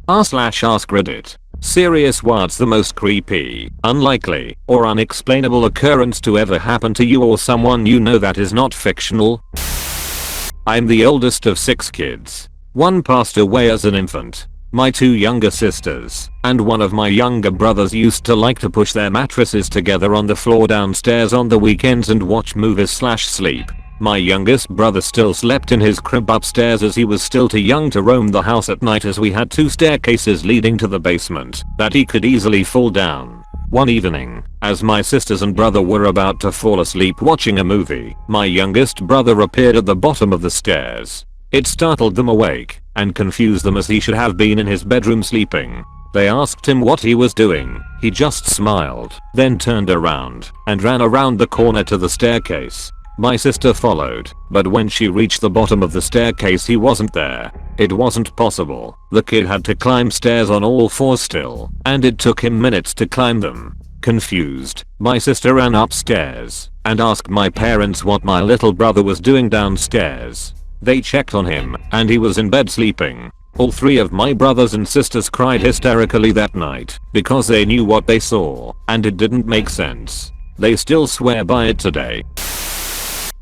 r/AskReddit. Serious, what's the most creepy, unlikely, or unexplainable occurrence to ever happen to you or someone you know that is not fictional? I'm the oldest of 6 kids. One passed away as an infant. My 2 younger sisters and one of my younger brothers used to like to push their mattresses together on the floor downstairs on the weekends and watch movies/sleep. My youngest brother still slept in his crib upstairs as he was still too young to roam the house at night, as we had 2 staircases leading to the basement that he could easily fall down. One evening, as my sisters and brother were about to fall asleep watching a movie, my youngest brother appeared at the bottom of the stairs. It startled them awake and confused them, as he should have been in his bedroom sleeping. They asked him what he was doing. He just smiled, then turned around and ran around the corner to the staircase. My sister followed, but when she reached the bottom of the staircase he wasn't there. It wasn't possible. The kid had to climb stairs on all 4 still, and it took him minutes to climb them. Confused, my sister ran upstairs and asked my parents what my little brother was doing downstairs. They checked on him, and he was in bed sleeping. All 3 of my brothers and sisters cried hysterically that night because they knew what they saw, and it didn't make sense. They still swear by it today.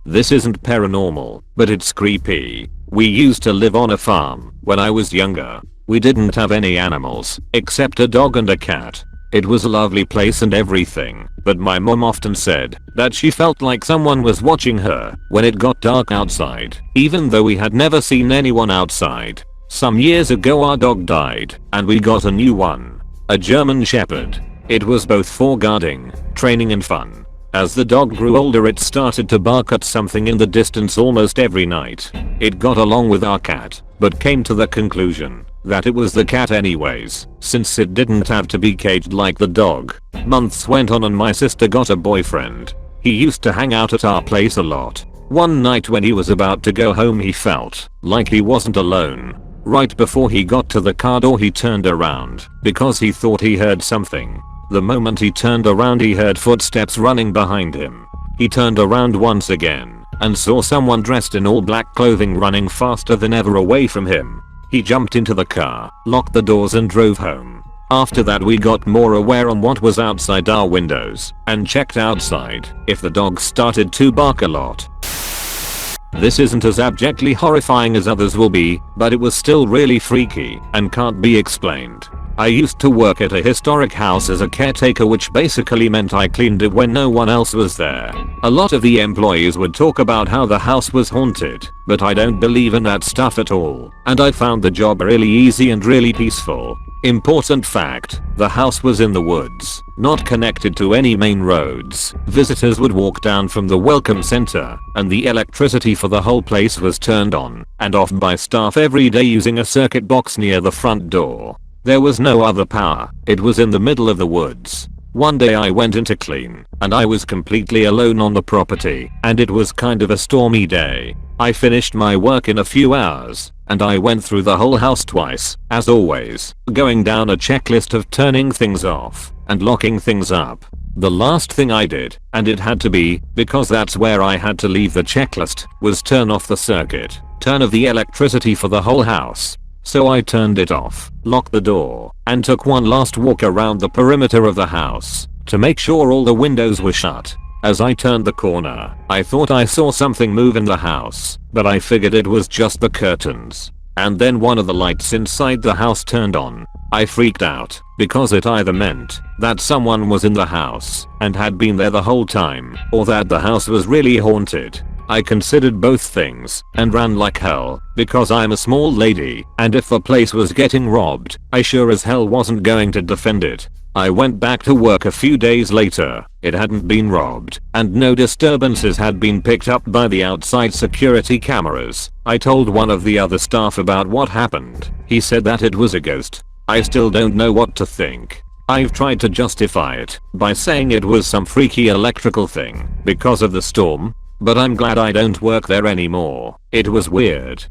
This isn't paranormal, but it's creepy. We used to live on a farm when I was younger. We didn't have any animals except a dog and a cat. It was a lovely place and everything, but my mom often said that she felt like someone was watching her when it got dark outside, even though we had never seen anyone outside. Some years ago our dog died, and we got a new one. A German Shepherd. It was both for guarding, training and fun. As the dog grew older it started to bark at something in the distance almost every night. It got along with our cat, but came to the conclusion that it was the cat anyways, since it didn't have to be caged like the dog. Months went on and my sister got a boyfriend. He used to hang out at our place a lot. One night when he was about to go home he felt like he wasn't alone. Right before he got to the car door he turned around because he thought he heard something. The moment he turned around he heard footsteps running behind him. He turned around once again and saw someone dressed in all black clothing running faster than ever away from him. He jumped into the car, locked the doors and drove home. After that we got more aware on what was outside our windows and checked outside if the dog started to bark a lot. This isn't as abjectly horrifying as others will be, but it was still really freaky and can't be explained. I used to work at a historic house as a caretaker, which basically meant I cleaned it when no one else was there. A lot of the employees would talk about how the house was haunted, but I don't believe in that stuff at all, and I found the job really easy and really peaceful. Important fact, the house was in the woods, not connected to any main roads. Visitors would walk down from the welcome center, and the electricity for the whole place was turned on and off by staff every day using a circuit box near the front door. There was no other power. It was in the middle of the woods. One day I went in to clean, and I was completely alone on the property, and it was kind of a stormy day. I finished my work in a few hours, and I went through the whole house twice, as always, going down a checklist of turning things off and locking things up. The last thing I did, and it had to be, because that's where I had to leave the checklist, was turn off the circuit, turn off the electricity for the whole house. So I turned it off, locked the door, and took one last walk around the perimeter of the house to make sure all the windows were shut. As I turned the corner, I thought I saw something move in the house, but I figured it was just the curtains. And then one of the lights inside the house turned on. I freaked out because it either meant that someone was in the house and had been there the whole time, or that the house was really haunted. I considered both things and ran like hell because I'm a small lady, and if the place was getting robbed, I sure as hell wasn't going to defend it. I went back to work a few days later. It hadn't been robbed, and no disturbances had been picked up by the outside security cameras. I told one of the other staff about what happened. He said that it was a ghost. I still don't know what to think. I've tried to justify it by saying it was some freaky electrical thing because of the storm, but I'm glad I don't work there anymore. It was weird.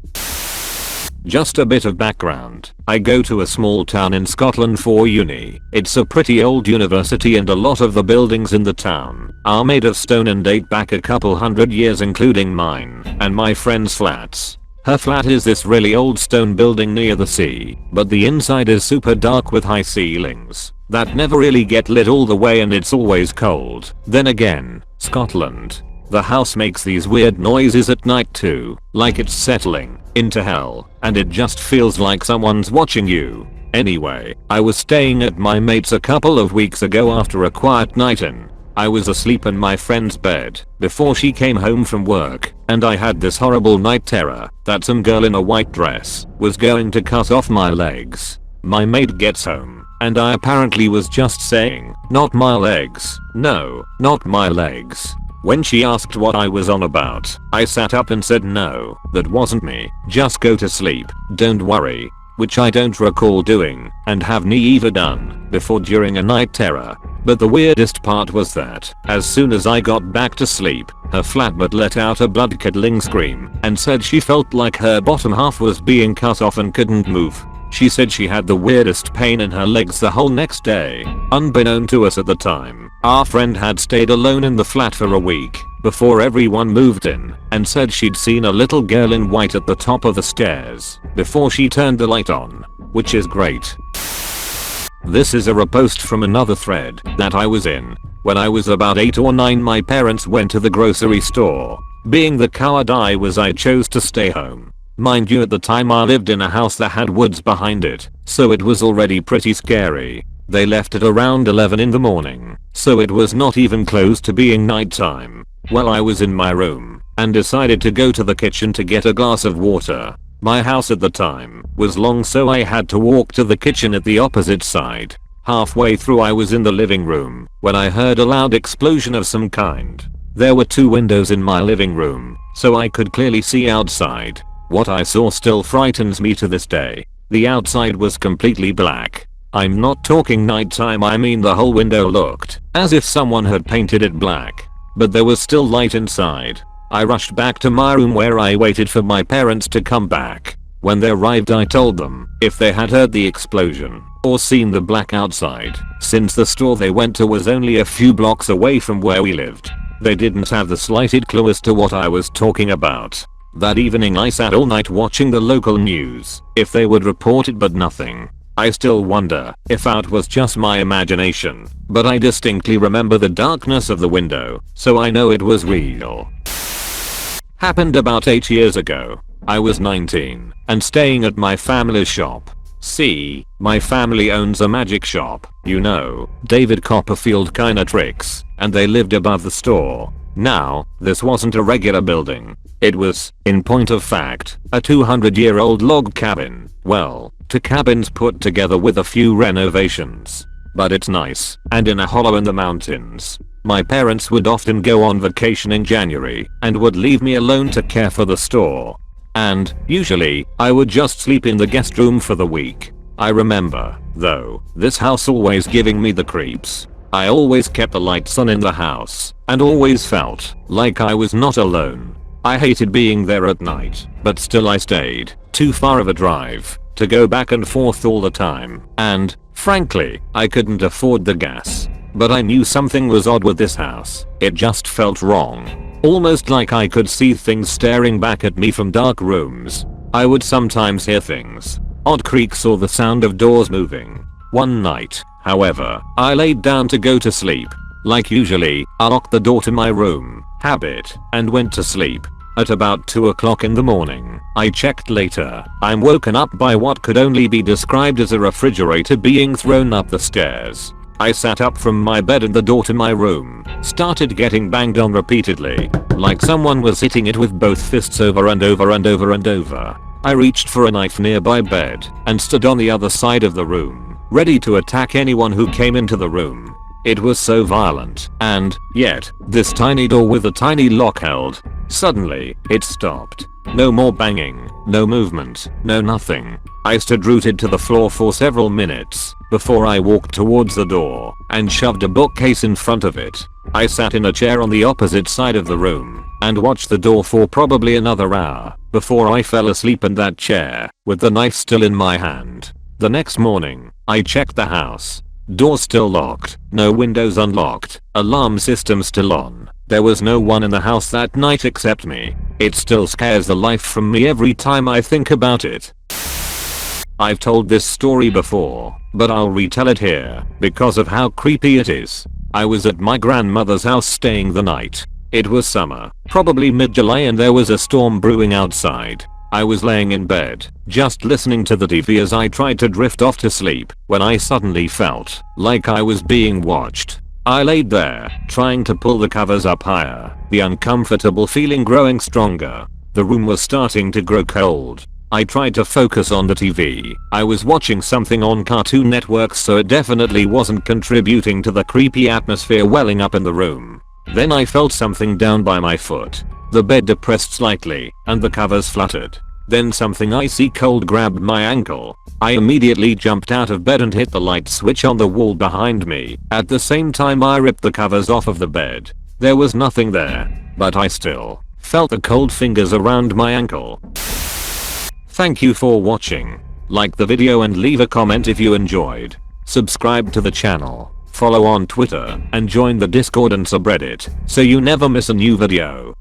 Just a bit of background. I go to a small town in Scotland for uni. It's a pretty old university and a lot of the buildings in the town are made of stone and date back a couple hundred years, including mine and my friend's flats. Her flat is this really old stone building near the sea, but the inside is super dark with high ceilings that never really get lit all the way and it's always cold. Then again, Scotland. The house makes these weird noises at night too, like it's settling into hell, and it just feels like someone's watching you. Anyway, I was staying at my mate's a couple of weeks ago after a quiet night in. I was asleep in my friend's bed before she came home from work, and I had this horrible night terror that some girl in a white dress was going to cut off my legs. My mate gets home, and I apparently was just saying, "Not my legs, no, not my legs." When she asked what I was on about, I sat up and said no, that wasn't me, just go to sleep, don't worry. Which I don't recall doing, and have never done before during a night terror. But the weirdest part was that, as soon as I got back to sleep, her flatmate let out a blood-curdling scream and said she felt like her bottom half was being cut off and couldn't move. She said she had the weirdest pain in her legs the whole next day. Unbeknown to us at the time, our friend had stayed alone in the flat for a week before everyone moved in, and said she'd seen a little girl in white at the top of the stairs before she turned the light on, which is great. This is a repost from another thread that I was in. When I was about 8 or 9, my parents went to the grocery store. Being the coward I was, I chose to stay home. Mind you, at the time I lived in a house that had woods behind it, so it was already pretty scary. They left at around 11 in the morning, so it was not even close to being nighttime. Well, I was in my room and decided to go to the kitchen to get a glass of water. My house at the time was long, so I had to walk to the kitchen at the opposite side. Halfway through, I was in the living room when I heard a loud explosion of some kind. There were 2 windows in my living room, so I could clearly see outside. What I saw still frightens me to this day. The outside was completely black. I'm not talking nighttime, I mean the whole window looked as if someone had painted it black. But there was still light inside. I rushed back to my room where I waited for my parents to come back. When they arrived, I told them if they had heard the explosion or seen the black outside, since the store they went to was only a few blocks away from where we lived. They didn't have the slightest clue as to what I was talking about. That evening I sat all night watching the local news, if they would report it, but nothing. I still wonder if that was just my imagination, but I distinctly remember the darkness of the window, so I know it was real. Happened about 8 years ago. I was 19 and staying at my family's shop. See, my family owns a magic shop, you know, David Copperfield kinda tricks, and they lived above the store. Now, this wasn't a regular building. It was, in point of fact, a 200-year-old log cabin. Well, 2 cabins put together with a few renovations. But it's nice, and in a hollow in the mountains. My parents would often go on vacation in January and would leave me alone to care for the store. And, usually, I would just sleep in the guest room for the week. I remember, though, this house always giving me the creeps. I always kept the lights on in the house, and always felt like I was not alone. I hated being there at night, but still I stayed. Too far of a drive to go back and forth all the time, and, frankly, I couldn't afford the gas. But I knew something was odd with this house. It just felt wrong. Almost like I could see things staring back at me from dark rooms. I would sometimes hear things, odd creaks or the sound of doors moving. One night, however, I laid down to go to sleep. Like usually, I locked the door to my room, habit, and went to sleep. At about 2 o'clock in the morning, I checked later. I'm woken up by what could only be described as a refrigerator being thrown up the stairs. I sat up from my bed and the door to my room started getting banged on repeatedly, like someone was hitting it with both fists over and over and over and over. I reached for a knife nearby bed and stood on the other side of the room, ready to attack anyone who came into the room. It was so violent, and yet, this tiny door with a tiny lock held. Suddenly, it stopped. No more banging, no movement, no nothing. I stood rooted to the floor for several minutes before I walked towards the door and shoved a bookcase in front of it. I sat in a chair on the opposite side of the room and watched the door for probably another hour before I fell asleep in that chair with the knife still in my hand. The next morning, I checked the house. Door still locked, no windows unlocked, alarm system still on, There was no one in the house that night except me. It still scares the life from me every time I think about it. I've told this story before, but I'll retell it here because of how creepy it is. I was at my grandmother's house staying the night. It was summer, probably mid-July, and there was a storm brewing outside. I was laying in bed, just listening to the TV as I tried to drift off to sleep, when I suddenly felt like I was being watched. I laid there, trying to pull the covers up higher, the uncomfortable feeling growing stronger. The room was starting to grow cold. I tried to focus on the TV. I was watching something on Cartoon Network, so it definitely wasn't contributing to the creepy atmosphere welling up in the room. Then I felt something down by my foot. The bed depressed slightly, and the covers fluttered. Then something icy cold grabbed my ankle. I immediately jumped out of bed and hit the light switch on the wall behind me. At the same time, I ripped the covers off of the bed. There was nothing there, but I still felt the cold fingers around my ankle. Thank you for watching. Like the video and leave a comment if you enjoyed. Subscribe to the channel, follow on Twitter, and join the Discord and subreddit so you never miss a new video.